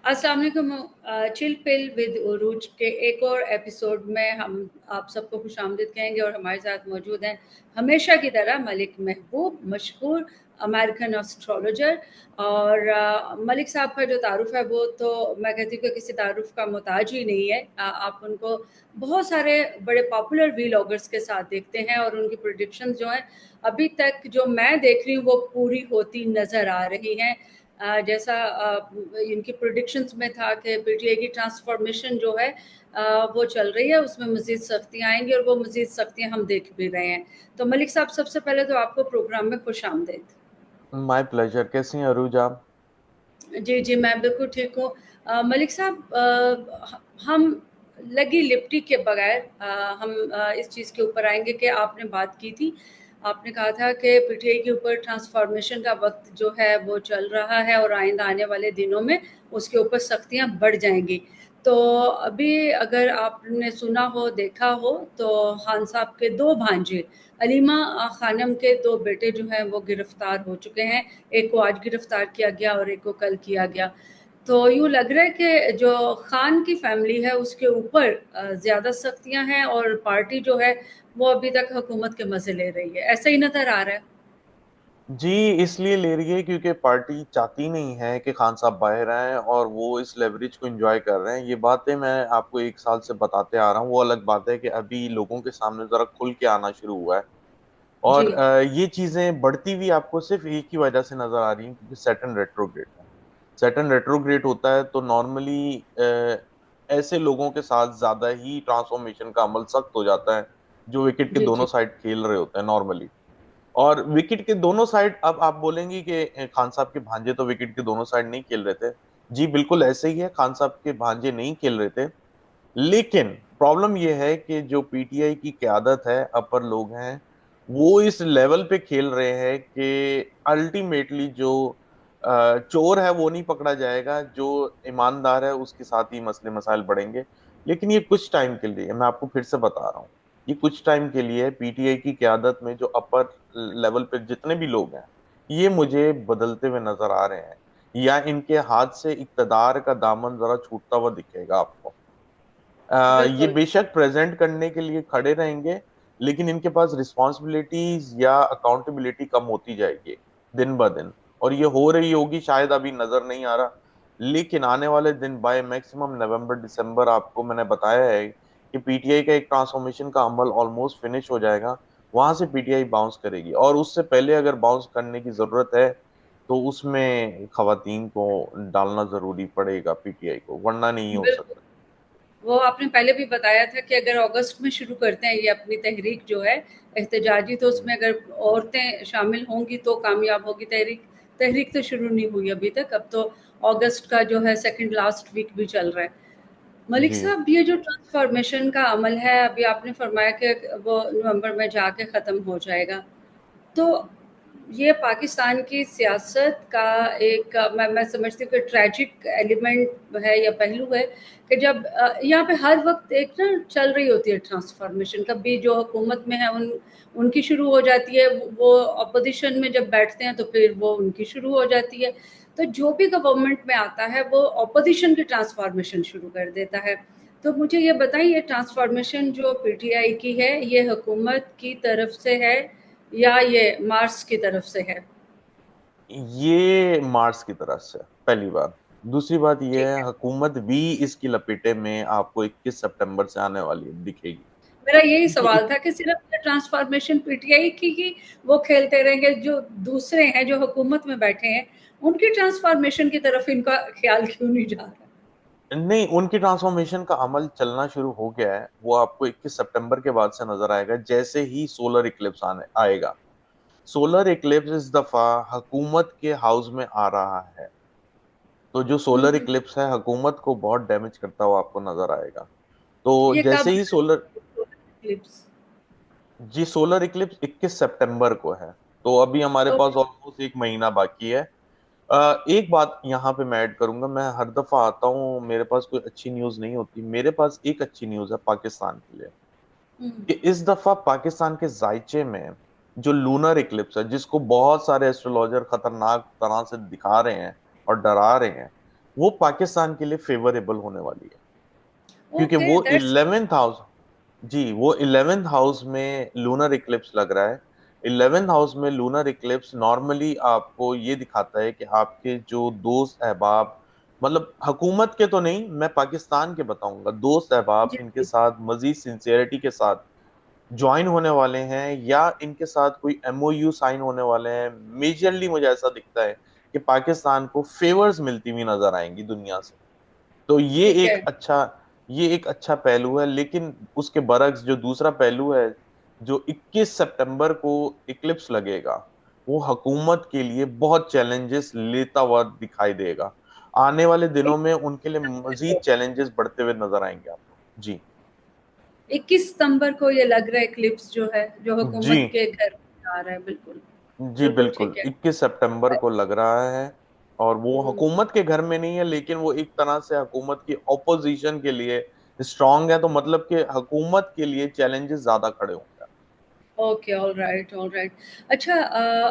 अस्सलाम वालेकुम। Chill pill with उरूज के एक और एपिसोड में हम आप सबको खुशामदीद कहेंगे और हमारे साथ मौजूद हैं हमेशा की तरह मलिक महबूब, मशहूर अमेरिकन एस्ट्रोलॉजर। और मलिक साहब का जो तारुफ है वो तो मैं कहती हूँ कि किसी तारुफ का मोहताज ही नहीं है। आप उनको बहुत सारे बड़े पॉपुलर व्लॉगर्स के साथ देखते हैं और उनकी प्रेडिक्शंस जो हैं अभी तक जो मैं देख रही हूँ वो पूरी होती नज़र आ रही हैं। जैसा इनकी प्रेडिक्शंस में था कि पीटीआई की ट्रांसफॉर्मेशन जो है वो चल रही है, उसमें मज़ीद सख्तियाँ आएंगी और वो मज़ीद सख्तियाँ हम देख भी रहे हैं। तो मलिक साहब, सबसे पहले तो आपको प्रोग्राम में खुश आमदेद। My pleasure. कैसी हैं अरूज आप? जी जी, मैं बिल्कुल ठीक हूँ। मलिक साहब, हम लगी लिपटी के बगैर हम इस चीज़ के ऊपर आएंगे कि आपने बात की थी। आपने कहा था कि पीटीआई के ऊपर ट्रांसफॉर्मेशन का वक्त जो है वो चल रहा है और आइंदा आने वाले दिनों में उसके ऊपर सख्तियाँ बढ़ जाएंगी। तो अभी अगर आपने सुना हो, देखा हो, तो खान साहब के दो भांजे अलीमा खानम के दो बेटे जो हैं वो गिरफ्तार हो चुके हैं। एक को आज गिरफ्तार किया गया और एक को कल किया गया। तो यूँ लग रहा है कि जो खान की फैमिली है उसके ऊपर ज़्यादा सख्तियाँ हैं और पार्टी जो है वो अभी तक हुकूमत के मज़े ले रही है। ऐसा ही नज़र आ रहा है। जी, इसलिए ले रही है क्योंकि पार्टी चाहती नहीं है कि खान साहब बाहर आए और वो इस लेवरेज को एंजॉय कर रहे हैं। ये बातें मैं आपको एक साल से बताते आ रहा हूँ। वो अलग बात है कि अभी लोगों के सामने जरा खुल के आना शुरू हुआ है। जी, और ये चीजें बढ़ती हुई आपको सिर्फ एक ही वजह से नजर आ रही हैं, क्योंकि सैटर्न रेट्रोग्रेड है। सैटर्न रेट्रोग्रेड होता है तो नॉर्मली ऐसे लोगों के साथ ज्यादा ही ट्रांसफॉर्मेशन का अमल सख्त हो जाता है, जो विकेट के जी, दोनों जी। साइड खेल रहे होते हैं नॉर्मली। और विकेट के दोनों साइड, अब आप बोलेंगे कि खान साहब के भांजे तो विकेट के दोनों साइड नहीं खेल रहे थे। जी बिल्कुल ऐसे ही है, खान साहब के भांजे नहीं खेल रहे थे। लेकिन प्रॉब्लम यह है कि जो पीटीआई की क्यादत है, अपर लोग हैं, वो इस लेवल पे खेल रहे हैं कि अल्टीमेटली जो चोर है वो नहीं पकड़ा जाएगा, जो ईमानदार है उसके साथ ही मसले मसाइल बढ़ेंगे। लेकिन ये कुछ टाइम के लिए, मैं आपको फिर से बता रहा हूँ, ये कुछ टाइम के लिए पीटीआई की क्यादत में जो अपर लेवल पे जितने भी लोग हैं, ये मुझे बदलते हुए नजर आ रहे हैं, या इनके हाथ से इक्तदार का दामन जरा छूटता हुआ दिखेगा आपको। ये बिल्कुल। बेशक प्रेजेंट करने के लिए खड़े रहेंगे, लेकिन इनके पास रिस्पॉन्सिबिलिटीज या अकाउंटेबिलिटी कम होती जाएगी दिन ब दिन। और ये हो रही होगी, शायद अभी नजर नहीं आ रहा, लेकिन आने वाले दिन बाय मैक्सिमम नवंबर दिसंबर आपको मैंने बताया है कि पीटीआई का एक ट्रांसफॉर्मेशन का अमल ऑलमोस्ट फिनिश हो जाएगा। वहां से पीटीआई बाउंस करेगी, और उससे पहले अगर बाउंस करने की जरूरत है तो उसमें खवातीन को डालना जरूरी पड़ेगा पीटीआई को, वरना नहीं हो बिल्कुल। सकता। वो आपने पहले भी बताया था कि अगर अगस्त में शुरू करते हैं ये अपनी तहरीक जो है एहतजाजी, तो उसमें अगर औरतें शामिल होंगी तो कामयाब होगी तहरीक। तहरीक तो शुरू नहीं हुई अभी तक, अब तो अगस्त का जो है सेकंड लास्ट वीक भी चल रहा है। मलिक जी। साहब, ये जो ट्रांसफॉर्मेशन का अमल है अभी आपने फरमाया कि वो नवंबर में जाके ख़त्म हो जाएगा। तो ये पाकिस्तान की सियासत का एक मैं समझती हूँ कि ट्रैजिक एलिमेंट है या पहलू है कि जब यहाँ पे हर वक्त एक ना चल रही होती है ट्रांसफॉर्मेशन। कभी जो हुकूमत में है उनकी शुरू हो जाती है, वो अपोजिशन में जब बैठते हैं तो फिर वो उनकी शुरू हो जाती है। तो जो भी गवर्नमेंट में आता है वो अपोजिशन की ट्रांसफॉर्मेशन शुरू कर देता है। तो मुझे ये बताइए, ट्रांसफॉर्मेशन जो पीटीआई की है ये हुकूमत की तरफ से है या ये मार्स की तरफ से है? ये मार्स की तरफ से, पहली बात। दूसरी बात ये ठीक है, है। हुकूमत भी इसकी लपेटे में आपको 21 सितंबर से आने वाली दिखेगी। मेरा यही क्योंकि सवाल था कि सिर्फ ये ट्रांसफॉर्मेशन पीटीआई की ही वो खेलते रहेंगे, जो दूसरे हैं जो हुकूमत में बैठे हैं उनकी ट्रांसफॉर्मेशन की तरफ इनका ख्याल क्यों नहीं जा रहा? नहीं, उनकी ट्रांसफॉर्मेशन का अमल चलना शुरू हो गया है। वो आपको 21 सितंबर के बाद से नजर आएगा, जैसे ही सोलर इक्लिप्स आने आएगा। सोलर इक्लिप्स इस दफा हुकूमत के हाउस में आ रहा है, तो जो सोलर हम्म। इक्लिप्स है हुकूमत को बहुत डैमेज करता हुआ आपको नजर आएगा। तो ये कब जैसे ही है सोलर, क्लिप्स? जी सोलर इक्लिप्स 21 सितंबर को है। तो अभी हमारे पास ओके। ऑलमोस्ट एक महीना बाकी है। एक बात यहाँ पे मैं ऐड करूंगा, मैं हर दफा आता हूँ मेरे पास कोई अच्छी न्यूज नहीं होती, मेरे पास एक अच्छी न्यूज है पाकिस्तान के लिए, हम्म। कि इस दफा पाकिस्तान के जायचे में जो लूनर इक्लिप्स है, जिसको बहुत सारे एस्ट्रोलॉजर खतरनाक तरह से दिखा रहे हैं और डरा रहे हैं, वो पाकिस्तान के लिए फेवरेबल होने वाली है, क्योंकि ओके, वो दैट्स 11th हाउस, जी वो 11th हाउस में लूनर इक्लिप्स लग रहा है। 11th हाउस में लूनर इक्लिप्स नॉर्मली आपको ये दिखाता है कि आपके जो दोस्त अहबाब, मतलब हुकूमत के तो नहीं, मैं पाकिस्तान के बताऊंगा, दोस्त अहबाब जी इनके जी। साथ मजीद सिंसियरिटी के साथ ज्वाइन होने वाले हैं, या इनके साथ कोई एमओयू साइन होने वाले हैं। मेजरली मुझे ऐसा दिखता है कि पाकिस्तान को फेवर्स मिलती हुई नजर आएंगी दुनिया से। तो ठीक है। ये एक अच्छा पहलू है। लेकिन उसके बरक्स जो दूसरा पहलू है, जो 21 सितंबर को इक्लिप्स लगेगा, वो हुकूमत के लिए बहुत चैलेंजेस लेता हुआ दिखाई देगा। आने वाले दिनों में उनके लिए मजीद चैलेंजेस बढ़ते हुए नजर आएंगे आपको। जी 21 सितंबर को ये लग रहा है क्लिप्स जो है, जो जी हुकूमत के घर में आ रहा है, बिल्कुल। जी बिल्कुल बिल्कुल, ठीक है। 21 सितंबर को लग रहा है। और वो हम्म। हुकूमत के घर में नहीं है, लेकिन वो एक तरह से हुकूमत की ऑपोजिशन के लिए स्ट्रांग है, तो मतलब कि हुकूमत के लिए चैलेंजेस ज्यादा खड़े होंगे। Okay, all right, all right. अच्छा,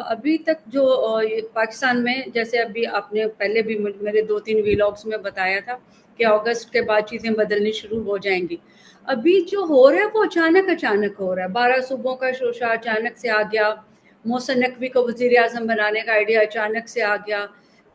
अभी तक जो ये पाकिस्तान में, जैसे अभी आपने पहले भी मेरे 2-3 व्लॉग्स में बताया था कि अगस्त के बाद चीज़ें बदलनी शुरू हो जाएँगी। अभी जो हो रहा है वो अचानक-अचानक हो रहा है। 12 सूबों का शोशा अचानक से आ गया, मोहसिन नकवी को वज़ीर-ए-आज़म बनाने का आइडिया अचानक से आ गया,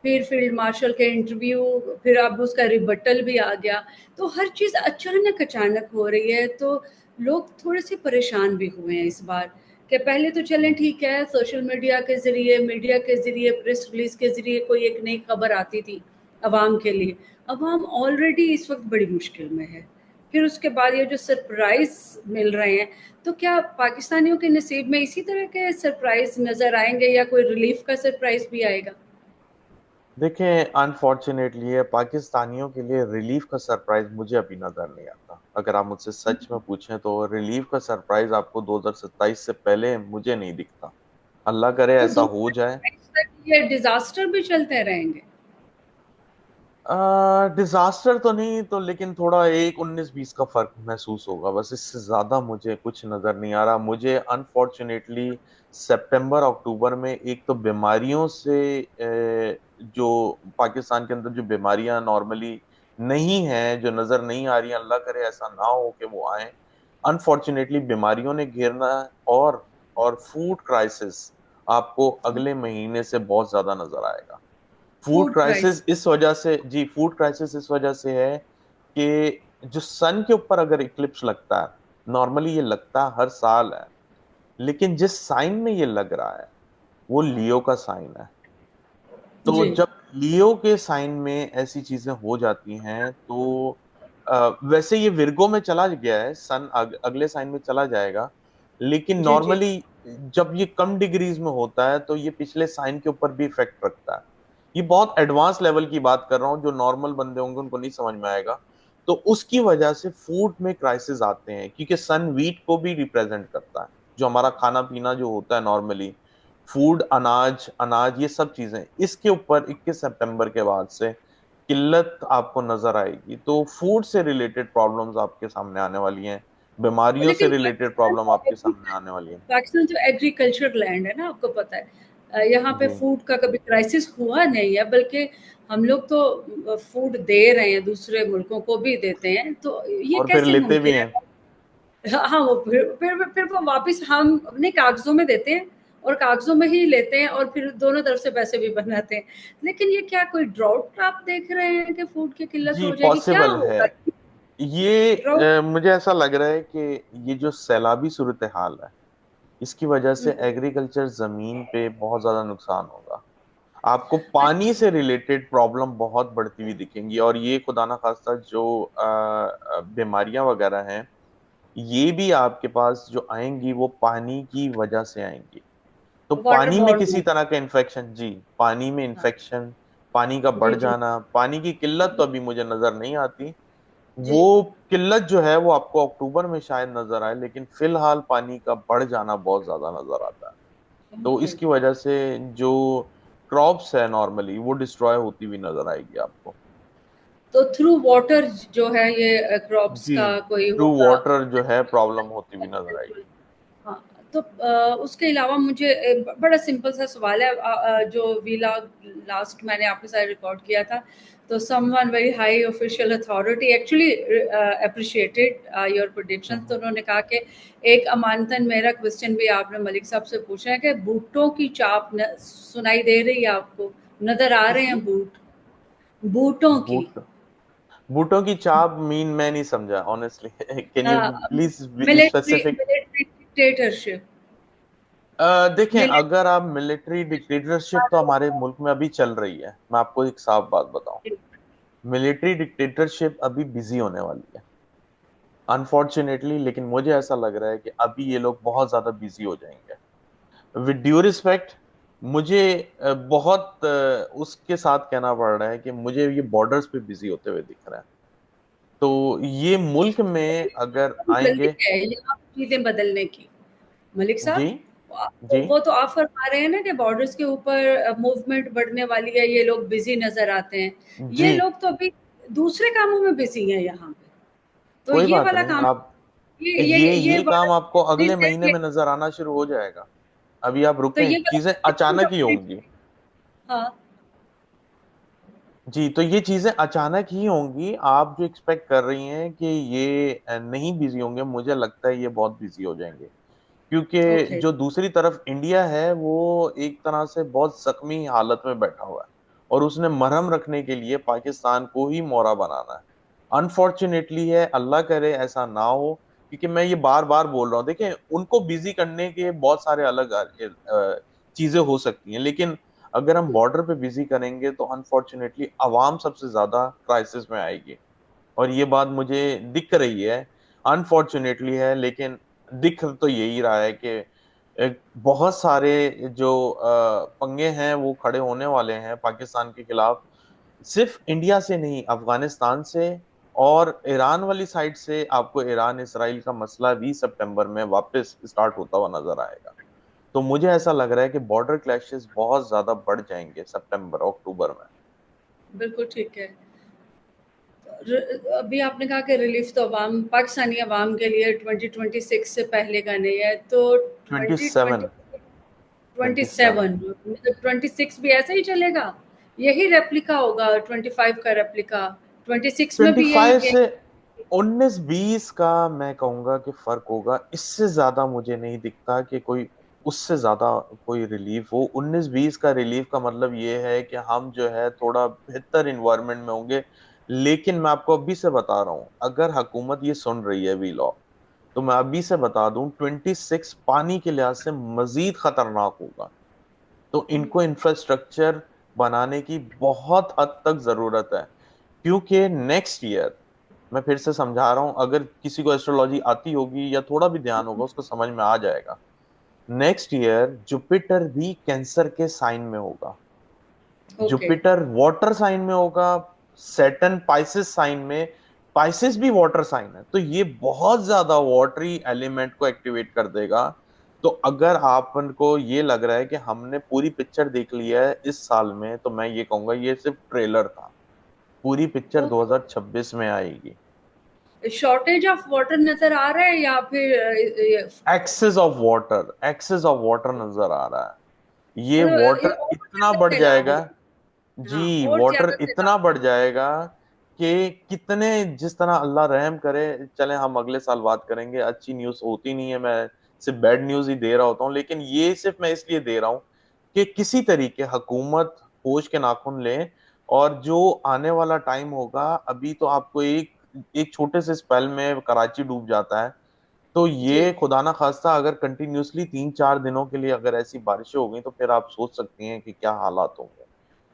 फिर फील्ड मार्शल के इंटरव्यू, फिर अब उसका रिबट्टल भी आ गया। तो हर चीज़ अचानक-अचानक हो रही है, तो लोग थोड़े-से परेशान भी हुए हैं इस बार, कि पहले तो चलें ठीक है, सोशल मीडिया के ज़रिए, मीडिया के ज़रिए, प्रेस रिलीज़ के ज़रिए कोई एक नई खबर आती थी अवाम के लिए। अवाम ऑलरेडी इस वक़्त बड़ी मुश्किल में है। फिर उसके बाद ये जो सरप्राइज़ मिल रहे हैं, तो क्या पाकिस्तानियों के नसीब में इसी तरह के सरप्राइज़ नज़र आएँगे या कोई रिलीफ़ का सरप्राइज़ भी आएगा? देखें, अनफॉर्चुनेटली है, पाकिस्तानियों के लिए रिलीफ का सरप्राइज मुझे अभी नजर नहीं आता। अगर आप मुझसे सच में पूछें तो रिलीफ का सरप्राइज आपको 2027 से पहले मुझे नहीं दिखता। अल्लाह करे तो ऐसा हो जाए। 2022 तक ये डिज़ास्टर भी चलते रहेंगे? डिजास्टर तो नहीं तो, लेकिन थोड़ा एक 19-20 का फर्क महसूस होगा, बस इससे ज्यादा मुझे कुछ नजर नहीं आ रहा। मुझे अनफॉर्चुनेटली सितंबर अक्टूबर में एक तो बीमारियों से जो पाकिस्तान के अंदर जो बीमारियां नॉर्मली नहीं है, जो नजर नहीं आ रही हैं, अल्लाह करे ऐसा ना हो कि वो आए। अनफॉर्चुनेटली बीमारियों ने घेरना है। और फूड क्राइसिस आपको अगले महीने से बहुत ज्यादा नजर आएगा। Food food crisis. क्राइसिस इस वजह से, जी फूड क्राइसिस इस वजह से है कि जो सन के ऊपर अगर इक्लिप्स लगता है, नॉर्मली ये लगता है हर साल है, लेकिन जिस साइन में ये लग रहा है वो लियो का साइन है। तो जी। जब लियो के साइन में ऐसी चीजें हो जाती हैं तो वैसे ये विर्गो में चला गया है, सन अगले साइन में चला जाएगा। लेकिन जी, जी। नॉर्मली जब ये कम डिग्रीज में होता है तो ये पिछले साइन के ऊपर भी इफेक्ट रखता है। ये बहुत एडवांस लेवल की बात कर रहा हूँ, जो नॉर्मल बंदे होंगे उनको नहीं समझ में आएगा। तो उसकी वजह से फूड में क्राइसिस आते हैं, क्योंकि सन वीट को भी रिप्रेजेंट करता है, जो हमारा खाना पीना जो होता है नॉर्मली, फूड, अनाज अनाज ये सब चीजें, इसके ऊपर 21 सितंबर के बाद से किल्लत आपको नजर आएगी। तो फूड से रिलेटेड प्रॉब्लम्स आपके सामने आने वाली हैं, बीमारियों से लेकिन रिलेटेड प्रॉब्लम आपके सामने आने वाली हैं। पाकिस्तान तो एग्रीकल्चर लैंड है ना, आपको पता है। यहाँ पे जी। फूड का कभी क्राइसिस हुआ नहीं है, बल्कि हम लोग तो फूड दे रहे हैं, दूसरे मुल्कों को भी देते हैं, तो ये और फिर कैसे लेते भी मुमकिन हैं। है? हाँ, वो फिर वो वापस हम अपने कागज़ों में देते हैं और कागज़ों में ही लेते हैं और फिर दोनों तरफ से पैसे भी बनाते हैं। लेकिन ये क्या कोई ड्राउट आप देख रहे हैं कि फूड की किल्लत जी हो जाएगी? क्या पॉसिबल है। होगा? ये ड्राउट। मुझे ऐसा लग रहा है कि ये जो सैलाबी सूरत हाल है, इसकी वजह हुँ, से एग्रीकल्चर जमीन पे बहुत ज्यादा नुकसान होगा। आपको पानी से रिलेटेड प्रॉब्लम बहुत बढ़ती हुई दिखेंगी, और ये खुदा ना खास्ता जो बीमारियां वगैरह हैं, ये भी आपके पास जो आएंगी वो पानी की वजह से आएंगी। तो वाटर पानी में बॉर्न किसी हो। तरह का इन्फेक्शन, जी पानी में हाँ, इन्फेक्शन, पानी का जी, बढ़ जी। जाना, पानी की किल्लत तो अभी मुझे नजर नहीं आती। जी, वो किल्लत जो है वो आपको अक्टूबर में शायद नजर आए, लेकिन फिलहाल पानी का बढ़ जाना बहुत ज्यादा नजर आता है। तो ओके। इसकी वजह से जो क्रॉप्स है नॉर्मली वो डिस्ट्रॉय होती हुई नजर आएगी आपको। तो थ्रू वाटर जो है ये क्रॉप्स जी, का कोई थ्रू होगा? वाटर जो है प्रॉब्लम होती हुई नजर बिल्कुल। आएगी। हाँ, तो उसके अलावा मुझे बड़ा सिंपल सा सवाल है, जो व्लॉग लास्ट मैंने आपके साथ रिकॉर्ड किया था, तो someone very high official authority actually appreciated your predictions। तो उन्होंने कहा कि एक अमानतन मेरा क्वेश्चन भी आपने मलिक साहब से पूछा है कि बूटों की चाप सुनाई दे रही है आपको, नजर आ रहे किसकी? हैं बूटों की। बूट बूटों की चाप मीन मैं नहीं समझा honestly. Can you please military specific? Military dictatorship. देखें, मिलिट्री। अगर आप मिलिट्री डिक्टेटरशिप तो हमारे मुल्क में अभी चल रही है। मैं आपको एक साफ बात बताऊं, मिलिट्री डिक्टेटरशिप अभी बिजी होने वाली है अनफॉर्चुनेटली, लेकिन मुझे ऐसा लग रहा है कि अभी ये लोग बहुत ज्यादा बिजी हो जाएंगे। विद ड्यू रिस्पेक्ट, मुझे बहुत उसके साथ कहना पड़ रहा है कि मुझे ये बॉर्डर्स पे बिजी होते हुए दिख रहा है। तो ये मुल्क में अगर जल्दी आएंगे। है यहाँ चीजें बदलने की मलिक जी। साहब। जी। वो तो आप फरमा रहे हैं ना कि बॉर्डर्स के ऊपर मूवमेंट बढ़ने वाली है, ये लोग बिजी नजर आते हैं। जी। ये लोग तो अभी दूसरे कामों में बिजी हैं यहाँ पे। तो कोई ये बात वाला नहीं। काम, आप ये ये वाला काम आपको प्लीज अगले महीने देखिए। में नजर आना शुरू हो जाएगा। अभी आप तो रुकें, ये चीजें वाला अचानक ही पूरा। होंगी। हाँ। जी, तो ये चीजें अचानक ही होंगी। आप जो एक्सपेक्ट कर रही हैं कि ये नहीं बिजी होंगे, मुझे लगता है ये बहुत बिजी हो जाएंगे। क्योंकि ओके। जो दूसरी तरफ इंडिया है वो एक तरह से बहुत जख्मी हालत में बैठा हुआ है, और उसने मरहम रखने के लिए पाकिस्तान को ही मोहरा बनाना है। अनफॉर्चुनेटली है, अल्लाह करे ऐसा ना हो। क्योंकि मैं ये बार बार बोल रहा हूँ, देखें, उनको बिजी करने के बहुत सारे अलग चीजें हो सकती हैं, लेकिन अगर हम बॉर्डर पे बिजी करेंगे तो अनफॉर्चुनेटली अवाम सबसे ज्यादा क्राइसिस में आएगी। और ये बात मुझे दिख रही है, अनफॉर्चुनेटली है, लेकिन दिख तो यही रहा है कि बहुत सारे जो पंगे हैं वो खड़े होने वाले हैं पाकिस्तान के खिलाफ। सिर्फ इंडिया से नहीं, अफगानिस्तान से और ईरान वाली साइड से आपको ईरान इसराइल का मसला भी सितंबर में वापस स्टार्ट होता हुआ नजर आएगा। तो मुझे ऐसा लग रहा है कि बॉर्डर क्लैशेस बहुत ज्यादा बढ़ जाएंगे सितंबर अक्टूबर में। बिल्कुल ठीक है। अभी आपने कहा कि रिलीफ तो अवाम, पाकिस्तानी अवाम के लिए 2026 से पहले का नहीं है, तो 27। 2020 27। 27 मतलब 26 भी ऐसा ही चलेगा? यही रेप्लिका होगा, 25 का रेप्लिका, 26 में भी यही 25 यही। से 19-20 का मैं कहूंगा कि फर्क होगा। इससे ज्यादा मुझे नहीं दिखता कि कोई उससे ज्यादा कोई रिलीफ हो। 19-20 का रिलीफ का मतलब ये है कि हम जो है थोड़ा बेहतर इन्वायरमेंट में होंगे। लेकिन मैं आपको अभी से बता रहा हूं, अगर हुकूमत ये सुन रही है वी लॉ, तो मैं अभी से बता दूं 26 पानी के लिहाज से मजीद खतरनाक होगा। तो इनको इंफ्रास्ट्रक्चर बनाने की बहुत हद तक जरूरत है। क्योंकि नेक्स्ट ईयर, मैं फिर से समझा रहा हूं, अगर किसी को एस्ट्रोलॉजी आती होगी या थोड़ा भी ध्यान होगा उसको समझ में आ जाएगा। नेक्स्ट ईयर जुपिटर भी कैंसर के साइन में होगा, ओके। जुपिटर वाटर साइन में होगा, सैटर्न पाइसेस साइन में। पाइसेस भी वाटर साइन है, तो ये बहुत ज्यादा वाटरी एलिमेंट को एक्टिवेट कर देगा। तो अगर आपन को ये लग रहा है कि हमने पूरी पिक्चर देख लिया है इस साल में, तो मैं ये कहूंगा ये सिर्फ ट्रेलर था। पूरी पिक्चर ओके। 2026 में आएगी। शॉर्टेज ऑफ वाटर नजर आ रहा है या फिर एक्सेस ऑफ वाटर नजर आ रहा है। ये ये वाटर और इतना ज्यादा बढ़ सैलाब जाएगा। होगा। जी, हाँ, और वाटर ज्यादा इतना सैलाब बढ़ होगा। जाएगा कि कितने, जिस तरह अल्लाह रहम करे। चले, हम अगले साल बात करेंगे। अच्छी न्यूज़ होती नहीं है, मैं सिर्फ बैड न्यूज़ ही दे रहा होता हूँ, लेकिन ये सिर्फ मैं इसलिए दे रहा हूँ कि किसी तरीके हुकूमत होश के नाखून ले। और जो आने वाला टाइम होगा, अभी तो आपको एक एक छोटे से स्पेल में कराची डूब जाता है। तो जी। ये खुदा ना खास्ता अगर कंटिन्यूअसली 3-4 दिनों के लिए अगर ऐसी बारिशें हो गई, तो फिर आप सोच सकती हैं कि क्या हालात होंगे।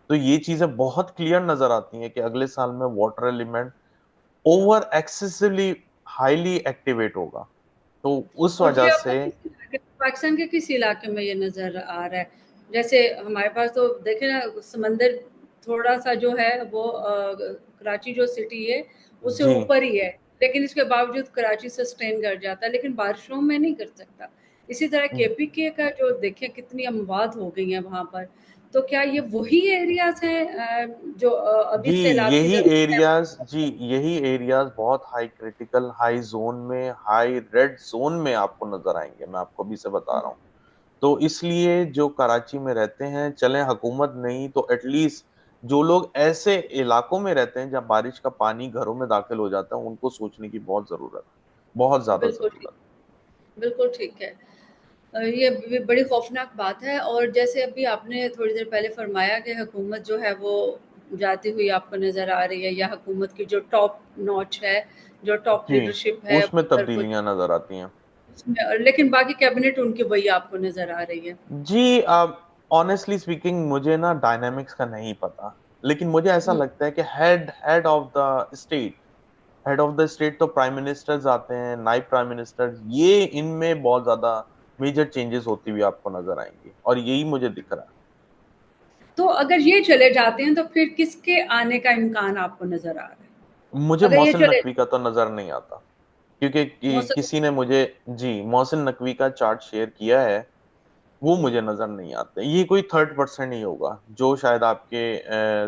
तो ये चीजें बहुत क्लियर नजर आती हैं कि अगले साल में water element over excessively highly activate होगा। तो उस और वजह ये से। आपको पाकिस्तान के किस इलाके में ये नजर आ रहा है? जैसे हमारे पास तो देखे ना, समंदर थोड़ा सा जो है वो कराची जो सिटी है उससे जी। ऊपर ही है, लेकिन इसके बावजूद कराची सस्टेन कर जाता है, लेकिन बारिशों में नहीं कर सकता। इसी तरह केपीके का जो देखें कितनी अमवात हो गई है वहां पर। तो क्या ये वही एरियाज हैं जो अभी जी सैलाब की यही जरूरत है? एरियाज जी यही एरियाज बहुत हाई क्रिटिकल, हाई जोन में, हाई रेड जोन में आपको नजर आएंगे। मैं आपको अभी से बता रहा हूँ। तो इसलिए जो कराची में रहते हैं, चले हुकूमत नहीं तो एटलीस्ट जो लोग ऐसे इलाकों में रहते हैं जहाँ बारिश का पानी घरों में दाखिल हो जाता है, उनको सोचने की बहुत जरूरत है, बहुत ज्यादा बिल्कुल ठीक, जरूरत बिल्कुल ठीक है। ये भी बड़ी खौफनाक बात है। और जैसे अभी आपने थोड़ी देर पहले फरमाया कि हुकूमत जो है वो जाती हुई आपको नज़र आ रही है, या हुकूमत की जो टॉप नॉच है, जो है। टॉप जी, लीडरशिप है, उसमें अगर कोई तब्दीलियां नजर आती हैं। उसमें, लेकिन बाकी कैबिनेट उनकी वही आपको नज़र आ रही है। जी, अब ऑनेस्टली स्पीकिंग मुझे ना डायनामिक्स का नहीं पता, लेकिन मुझे ऐसा हुँ, लगता है कि head head of the state, head of the state तो प्राइम मिनिस्टर्स आते हैं, नाइब प्राइम मिनिस्टर्स, ये इनमें बहुत ज्यादा मेजर चेंजेस होती हुई आपको नजर आएंगी, और यही मुझे दिख रहा तो अगर ये चले जाते हैं तो फिर किसके आने का इम्कान आपको नज़र आ रहा है? है। मुझे अगर ये मोहसिन चले नकवी का तो नजर नहीं आता, क्योंकि मौसम किसी ने मुझे, जी, मोहसिन नकवी का चार्ट शेयर किया है, वो मुझे नजर नहीं आते। ये कोई थर्ड पर्सन ही होगा जो शायद आपके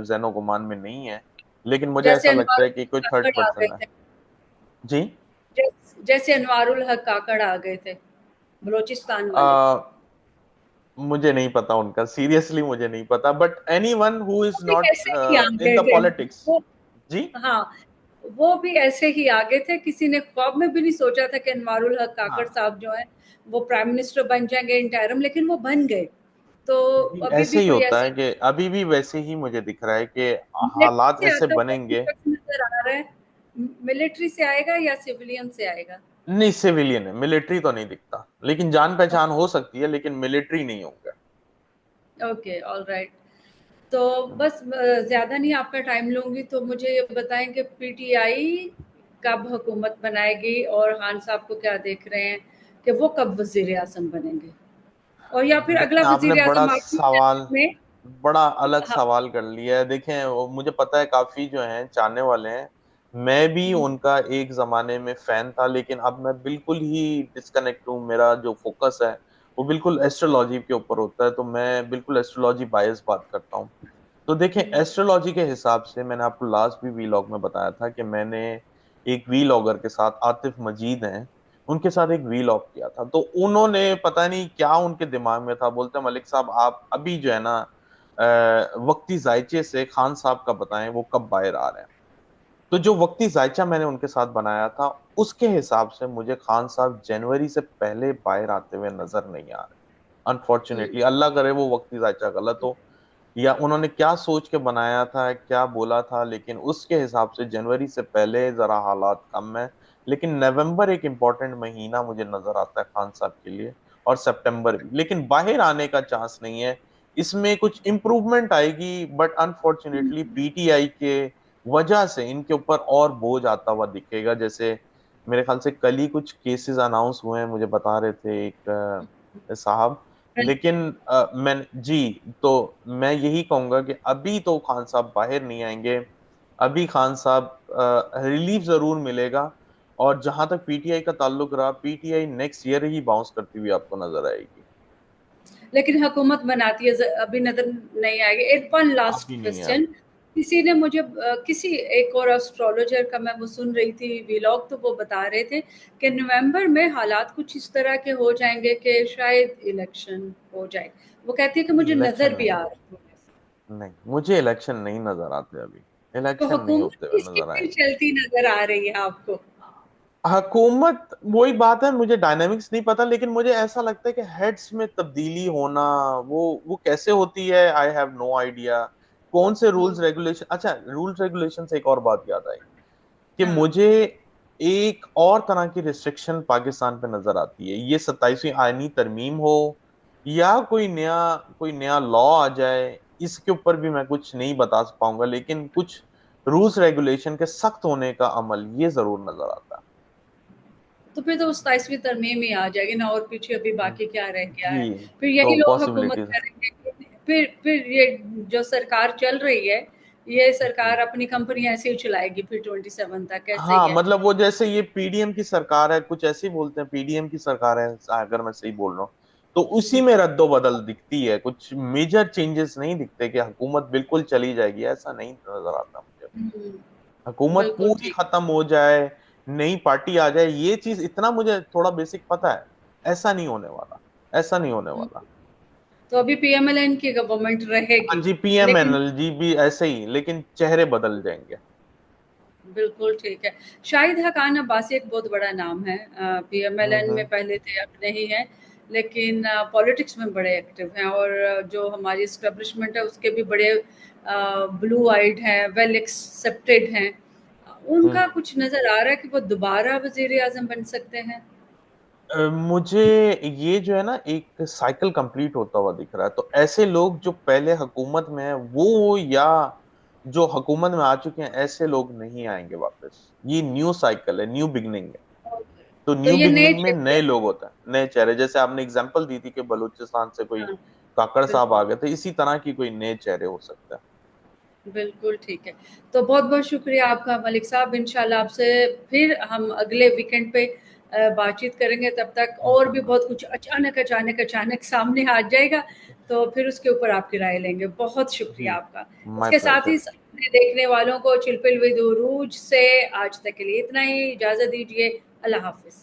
जैनो गुमान में नहीं है, लेकिन मुझे जैसे ऐसा लगता है अनवारुल कि हक कोई थर्ड काकड़ आ गए पर्सन है। थे, जी। जैसे अनवारुल हक काकड़ आ गए थे, बलोचिस्तान वाले। आ, मुझे नहीं पता उनका, सीरियसली मुझे नहीं पता, बट एनी वन हु वो इज भी नॉट ऐसे ही आ इन गए द थे। पॉलिटिक्स। वो जी। हाँ, वो भी ऐसे ही आगे थे, किसी ने ख्वाब में भी नहीं सोचा था कि अनवारुल हक काकड़ हाँ, साहब जो हैं, वो प्राइम मिनिस्टर बन जाएँगे इंटरिम, लेकिन वो बन गए। तो जी, अभी ऐसे भी ही कोई होता ऐसे है कि अभी भी वैसे ही मुझे दिख रहा है कि मिलिट्री हालात से ऐसे आता हुआ कोई बनेंगे। शख्स नज़र आ रहा है? मिलिट्री से आएगा या सिविलियन से आएगा? नहीं, सिविलियन है, मिलिट्री तो नहीं दिखता, लेकिन जान पहचान हो सकती है, लेकिन मिलिट्री नहीं होगा। Okay, alright. तो हम्म। बस ज़्यादा नहीं आपका टाइम लूँगी, तो मुझे ये बताएँ कि पीटीआई कब हुकूमत बनाएगी, और खान साहब को क्या देख रहे हैं कि वो कब वज़ीर-ए-आज़म बनेंगे? और या फिर अगला देखें, आपने बड़ा वज़ीर-ए-आज़म आप ही के सवाल, नज़र में। बड़ा अलग हाँ, सवाल कर लिया है। देखें, वो मुझे पता है काफी जो हैं चाहने वाले हैं, मैं भी हुँ, उनका एक जमाने में फैन था, लेकिन अब मैं बिल्कुल ही डिस्कनेक्ट हूँ। मेरा जो फोकस है वो बिल्कुल एस्ट्रोलॉजी के ऊपर होता है, तो मैं बिल्कुल एस्ट्रोलॉजी बायस बात करता हूँ। तो देखें, हुँ, एस्ट्रोलॉजी के हिसाब से मैंने आपको लास्ट भी वीलॉग में बताया था कि मैंने एक वीलॉगर के साथ, आतिफ मजीद हैं, उनके साथ एक वीलॉग किया था। तो उन्होंने पता नहीं क्या उनके दिमाग में था, बोलते मलिक साहब आप अभी जो है ना वक्ती जायचे से खान साहब का बताएं वो कब बाहर आ रहे हैं। तो जो वक्ती जायचा मैंने उनके साथ बनाया था, उसके हिसाब से मुझे खान साहब जनवरी से पहले बाहर आते हुए नजर नहीं आ रहे, हुँ, अनफॉर्चुनेटली। अल्लाह करे वो वक्ती जायचा गलत हो, या उन्होंने क्या सोच के बनाया था, क्या बोला था, लेकिन उसके हिसाब से जनवरी से पहले जरा हालात कम है। लेकिन नवंबर एक इम्पॉर्टेंट महीना मुझे नजर आता है खान साहब के लिए, और सितंबर भी, लेकिन बाहर आने का चांस नहीं है। इसमें कुछ इम्प्रूवमेंट आएगी, बट अनफॉर्चुनेटली पीटीआई के वजह से इनके ऊपर और बोझ आता हुआ दिखेगा। जैसे मेरे ख्याल से कल ही कुछ केसेस अनाउंस हुए हैं, मुझे बता रहे थे एक साहब। लेकिन मैं, जी, तो मैं यही कहूंगा कि अभी तो खान साहब बाहर नहीं आएंगे। अभी खान साहब रिलीफ जरूर मिलेगा, और जहां तक पीटीआई का ताल्लुक रहा, पीटीआई नेक्स्ट ईयर ही बाउंस करती हुई आपको नजर आएगी। लेकिन हुकूमत बनाती है, अभी नज़र नहीं आएगी। एक वन लास्ट अभी नहीं है। क्वेश्चन, किसी ने मुझे किसी एक और एस्ट्रोलॉजर का मैं वो सुन रही थी व्लॉग, तो वो बता रहे थे कि नवंबर में हालात कुछ इस तरह के हो जाएँगे कि शायद इलेक्शन हो जाए। वो कहती है कि मुझे इलेक्शन नज़र भी नहीं, आ रही है। नहीं, मुझे इलेक्शन नहीं नजर आते अभी, तो इलेक्शन नहीं हुकूमत होते हुए किसकी नजर फिर आएंगे। चलती नज़र आ रही है आपको? हुकूमत, वही बात है, मुझे डायनामिक्स नहीं पता, लेकिन मुझे ऐसा लगता है कि हेड्स में तब्दीली होना, वो कैसे होती है, आई हैव नो आइडिया। कौन से हुँ, रूल्स रेगुलेशन, अच्छा, रूल्स रेगुलेशन से एक और बात याद आई कि हाँ, मुझे एक और तरह की रिस्ट्रिक्शन पाकिस्तान पे नजर आती है। ये 27वीं आईनी तरमीम हो, या कोई नया लॉ आ जाए, इसके ऊपर भी मैं कुछ नहीं बता पाऊंगा, लेकिन कुछ रूल्स रेगुलेशन के सख्त होने का अमल ये जरूर नजर आता तो फिर तो 27वीं तरमीम ही आ जाएगी ना, और पीछे अभी है। बाकी क्या रह गया है? जी, फिर तो यही लोग हुकूमत पॉसिबिलिटीज। करेंगे। फिर ये जो सरकार चल रही है, ये सरकार अपनी कंपनी ऐसे ही चलाएगी फिर 27 तक, ऐसे ही हाँ, है। मतलब वो जैसे ये पीडीएम की सरकार है, कुछ ऐसे ही बोलते हैं, पीडीएम की सरकार है अगर मैं सही बोल रहा हूँ, तो उसी हुँ, में रद्दो बदल दिखती है, कुछ मेजर चेंजेस नहीं दिखते कि हुकूमत बिल्कुल चली जाएगी, ऐसा नहीं नजर आता मुझे। हुँ, हुकूमत बिल्कुल पूरी ठीक। खत्म हो जाए, नई पार्टी आ जाए, ये चीज इतना मुझे थोड़ा बेसिक पता है, ऐसा नहीं होने वाला, ऐसा नहीं होने हुँ, वाला। तो अभी पीएमएलएन की गवर्नमेंट हाँ रहेगी, जी, लेकिन पीएमएनएल जी भी ऐसे ही, लेकिन चेहरे बदल जाएंगे। बिल्कुल ठीक है। शाहिद हक़ान अब्बासी एक बहुत बड़ा नाम है, पीएमएलएन में हम्म। पहले थे, अब नहीं है, लेकिन पॉलिटिक्स में बड़े एक्टिव हैं, और जो हमारी एस्टेब्लिशमेंट है उसके भी बड़े ब्लू आइड हैं, वेल एक्सेप्टेड हैं। उनका हम्म। कुछ नज़र आ रहा है कि वो दोबारा वज़ीर-ए-आज़म बन सकते हैं? मुझे ये जो है ना एक साइकिल कंप्लीट होता हुआ दिख रहा है, तो ऐसे लोग जो पहले हुकूमत में है वो, या जो हुकूमत में आ चुके हैं, ऐसे लोग नहीं आएंगे वापस। ये न्यू साइकिल है, न्यू बिगनिंग है। तो तो न्यू ये नए बिगनिंग में चेहरे नए लोग होते हैं, नए चेहरे। जैसे आपने एग्जांपल दी थी कि बलूचिस्तान से कोई हाँ, काकड़ साहब आ बिल्कुल। गए थे, इसी तरह की कोई नए चेहरे हो सकते हैं। बिल्कुल ठीक है। तो बहुत-बहुत शुक्रिया आपका मलिक साहब, इंशाल्लाह आपसे फिर हम अगले वीकेंड पे बातचीत करेंगे, तब तक और भी इंशाल्लाह। बहुत कुछ अचानक सामने आ जाएगा, तो फिर उसके ऊपर आपकी राय लेंगे। बहुत जी, शुक्रिया आपका। माय इसके साथ ही प्लेजर। अपने देखने वालों को चिल्पिल विद उरूज से आज तक के लिए इतना ही, इजाज़त दीजिए। अल्लाह हाफ़िज़।